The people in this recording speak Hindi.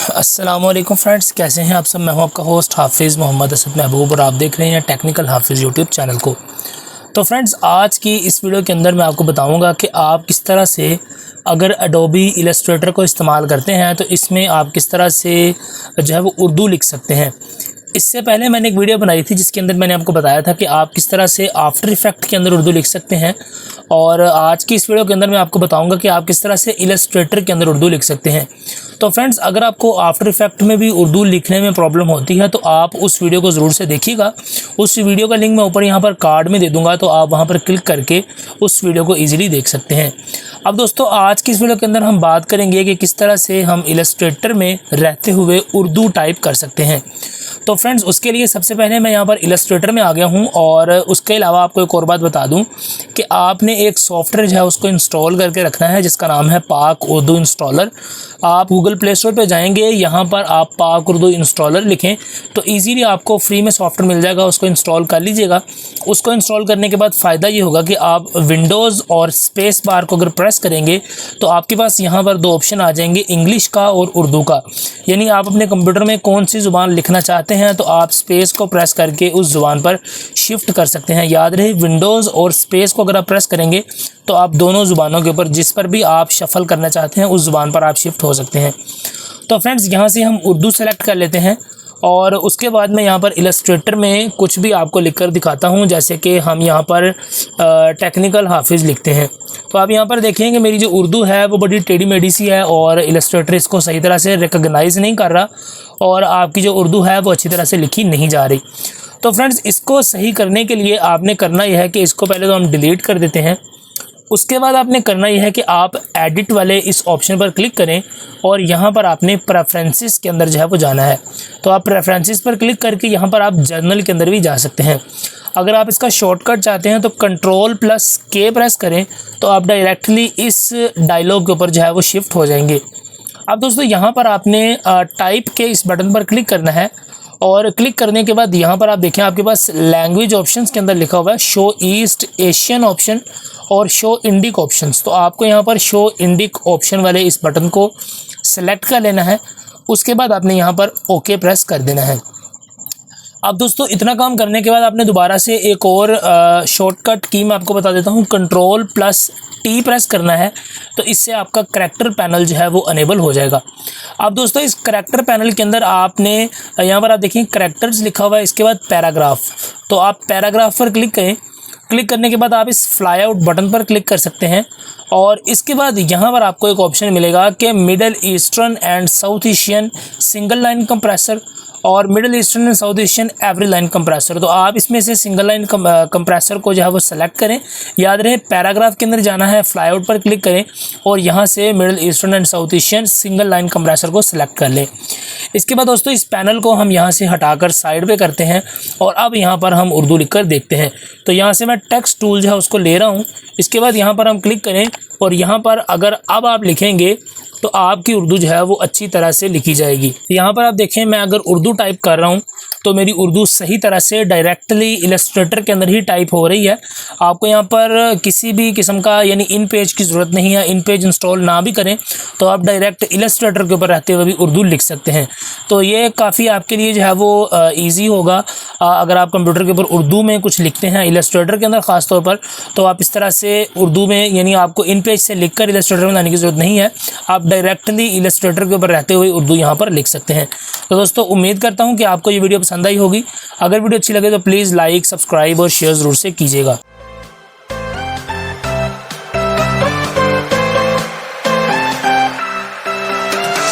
अस्सलामुअलैकुम फ्रेंड्स, कैसे हैं आप सब। मैं हूं आपका होस्ट हाफिज़ मोहम्मद असद महबूब और आप देख रहे हैं टेक्निकल हाफिज़ यूट्यूब चैनल को। तो फ्रेंड्स, आज की इस वीडियो के अंदर मैं आपको बताऊंगा कि आप किस तरह से अगर एडोबी इलस्ट्रेटर को इस्तेमाल करते हैं तो इसमें आप किस तरह से जो है वो उर्दू लिख सकते हैं। इससे पहले मैंने एक वीडियो बनाई थी जिसके अंदर मैंने आपको बताया था कि आप किस तरह से आफ्टर इफेक्ट के अंदर उर्दू लिख सकते हैं, और आज की इस वीडियो के अंदर मैं आपको बताऊंगा कि आप किस तरह से इलस्ट्रेटर के अंदर उर्दू लिख सकते हैं। तो फ्रेंड्स, अगर आपको आफ्टर इफेक्ट में भी उर्दू लिखने में प्रॉब्लम होती है तो आप उस वीडियो को ज़रूर से देखिएगा। उस वीडियो का लिंक मैं ऊपर यहाँ पर कार्ड में दे दूँगा, तो आप वहाँ पर क्लिक करके उस वीडियो को ईजिली देख सकते हैं। अब दोस्तों, आज की इस वीडियो के अंदर हम बात करेंगे कि किस तरह से हम इलस्ट्रेटर में रहते हुए उर्दू टाइप कर सकते हैं। तो फ्रेंड्स, उसके लिए सबसे पहले मैं यहाँ पर इलस्ट्रेटर में आ गया हूँ, और उसके अलावा आपको एक और बात बता दूँ कि आपने एक सॉफ्टवेयर जो है उसको इंस्टॉल करके रखना है जिसका नाम है पाक उर्दू इंस्टॉलर। आप गूगल प्ले स्टोर पे जाएंगे, यहाँ पर आप पाक उर्दू इंस्टॉलर लिखें तो इजीली आपको फ्री में सॉफ्टवेयर मिल जाएगा, उसको इंस्टॉल कर लीजिएगा। उसको इंस्टॉल करने के बाद फ़ायदा ये होगा कि आप विंडोज़ और स्पेस बार को अगर प्रेस करेंगे तो आपके पास यहाँ पर दो ऑप्शन आ जाएंगे, इंग्लिश का और उर्दू का। यानी आप अपने कंप्यूटर में कौन सी ज़ुबान लिखना चाहते हैं तो आप स्पेस को प्रेस करके उस ज़ुबान पर शिफ्ट कर सकते हैं। याद रहे, विंडोज़ और स्पेस को अगर आप प्रेस करेंगे तो आप दोनों ज़ुबानों के ऊपर जिस पर भी आप शफल करना चाहते हैं उस ज़ुबान पर आप शिफ्ट हो सकते हैं। तो फ्रेंड्स, यहाँ से हम उर्दू सेलेक्ट कर लेते हैं और उसके बाद मैं यहाँ पर इलस्ट्रेटर में कुछ भी आपको लिखकर दिखाता हूँ। जैसे कि हम यहाँ पर टेक्निकल हाफिज़ लिखते हैं तो आप यहाँ पर देखेंगे मेरी जो उर्दू है वो बड़ी टेढ़ी मेढ़ी सी है और इलस्ट्रेटर इसको सही तरह से रिकॉग्नाइज़ नहीं कर रहा और आपकी जो उर्दू है वो अच्छी तरह से लिखी नहीं जा रही। तो फ्रेंड्स, इसको सही करने के लिए आपने करना यह है कि इसको पहले तो हम डिलीट कर देते हैं। उसके बाद आपने करना यह है कि आप एडिट वाले इस ऑप्शन पर क्लिक करें और यहाँ पर आपने प्रेफरेंसेस के अंदर जो है वो जाना है। तो आप प्रेफरेंसेस पर क्लिक करके यहाँ पर आप जर्नल के अंदर भी जा सकते हैं। अगर आप इसका शॉर्टकट चाहते हैं तो Ctrl+K प्रेस करें तो आप डायरेक्टली इस डायलॉग के ऊपर जो है वो शिफ्ट हो जाएंगे। अब दोस्तों, यहाँ पर आपने टाइप के इस बटन पर क्लिक करना है और क्लिक करने के बाद यहाँ पर आप देखें आपके पास लैंग्वेज ऑप्शंस के अंदर लिखा हुआ है शो ईस्ट एशियन ऑप्शन और शो इंडिक ऑप्शंस। तो आपको यहाँ पर शो इंडिक ऑप्शन वाले इस बटन को सेलेक्ट कर लेना है। उसके बाद आपने यहाँ पर ओके प्रेस कर देना है। अब दोस्तों, इतना काम करने के बाद आपने दोबारा से एक और शॉर्टकट की मैं आपको बता देता हूँ, Ctrl+T प्रेस करना है। तो इससे आपका करैक्टर पैनल जो है वो अनेबल हो जाएगा। अब दोस्तों, इस करैक्टर पैनल के अंदर आपने यहाँ पर आप देखें करैक्टर्स लिखा हुआ है, इसके बाद पैराग्राफ। तो आप पैराग्राफ पर क्लिक करें। क्लिक करने के बाद आप इस फ्लाई आउट बटन पर क्लिक कर सकते हैं और इसके बाद यहाँ पर आपको एक ऑप्शन मिलेगा कि Middle Eastern and South Asian single line compressor और Middle Eastern and South Asian every line compressor. तो आप इसमें से सिंगल लाइन कंप्रेसर को जो है वो सेलेक्ट करें। याद रहे, पैराग्राफ के अंदर जाना है, फ्लाई आउट पर क्लिक करें और यहाँ से middle Eastern and South Asian single line compressor को सिलेक्ट कर लें। इसके बाद दोस्तों, इस पैनल को हम यहाँ से हटाकर साइड पे करते हैं और अब यहाँ पर हम उर्दू लिखकर देखते हैं। तो यहाँ से मैं टेक्स्ट टूल जो है उसको ले रहा हूँ। इसके बाद यहाँ पर हम क्लिक करें और यहाँ पर अगर अब आप लिखेंगे तो आपकी उर्दू जो है वो अच्छी तरह से लिखी जाएगी। यहाँ पर आप देखें, मैं अगर उर्दू टाइप कर रहा हूँ तो मेरी उर्दू सही तरह से डायरेक्टली इलस्ट्रेटर के अंदर ही टाइप हो रही है। आपको यहाँ पर किसी भी किस्म का यानी इन पेज की ज़रूरत नहीं है। इन पेज इंस्टॉल ना भी करें तो आप डायरेक्ट इलस्ट्रेटर के ऊपर रहते हुए भी उर्दू लिख सकते हैं। तो ये काफ़ी आपके लिए जो है वो ईजी होगा। अगर आप कंप्यूटर के ऊपर उर्दू में कुछ लिखते हैं इलस्ट्रेटर के अंदर ख़ास तौर पर, तो आप इस तरह से उर्दू में यानी आपको इन पेज से लिख कर इलस्ट्रेटर में लाने की ज़रूरत नहीं है। आप डायरेक्टली इलस्ट्रेटर के ऊपर रहते हुए उर्दू यहाँ पर लिख सकते हैं। तो दोस्तों, उम्मीद करता हूँ कि आपको ये वीडियो पसंद आई होगी। अगर वीडियो अच्छी लगे तो प्लीज़ लाइक, सब्सक्राइब और शेयर ज़रूर से कीजिएगा।